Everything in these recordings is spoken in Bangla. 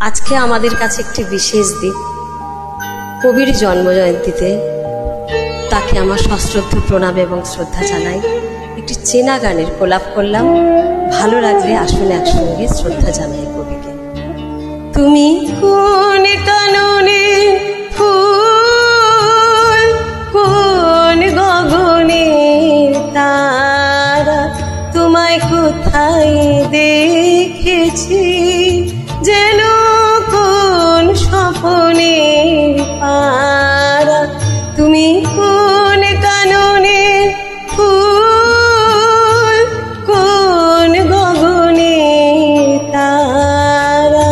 আজকে আমাদের কাছে একটি বিশেষ দিন, কবির জন্মজয়ন্তীতে তাকে আমার সশ্রদ্ধ প্রণাম এবং শ্রদ্ধা জানাই। একটি চেনা গানের কোলাপ করলাম, ভালো লাগলে আসুন একসঙ্গে শ্রদ্ধা জানাই কবিকে। তুমি কোন কাননে ফুল, কোন গগনে তারা, তোমায় কোথায় দেখেছি যেন কোন স্বপনে পারা। তুমি কোন কাননে ফুল, কোন গগনে তারা।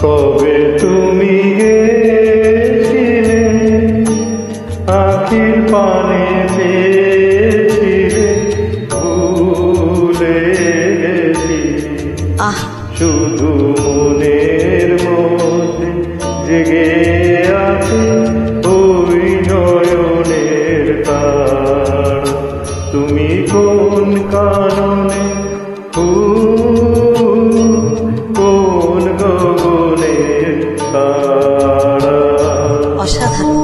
কবে তুমি গেছিলে আখির পানে পেয়েছিলে, ভুলে গেছি শুধু মনের মধ্যে জেগে আছে ওই নয়নের তার। তুমি কোন কাননে কোন গগনের তারা। অসাধারণ।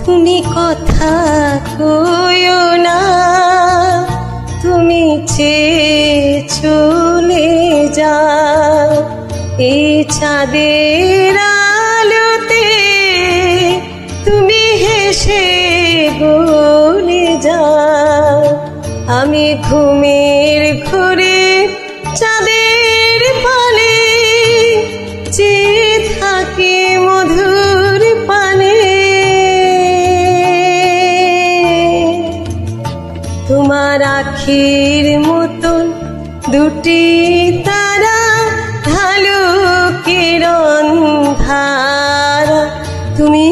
তুমি কথা কইও না, তুমি চেয়ে চলে যাও এই চাঁদের আলোতে, তুমি হেসে গলে যাও। আমি ঘুমের ঘরে চাঁদের পানে চেয়ে থাকি মধুর পানে। তোমার আখির মতন দুটি তারা, ঢালু কিরণ ধারা। তুমি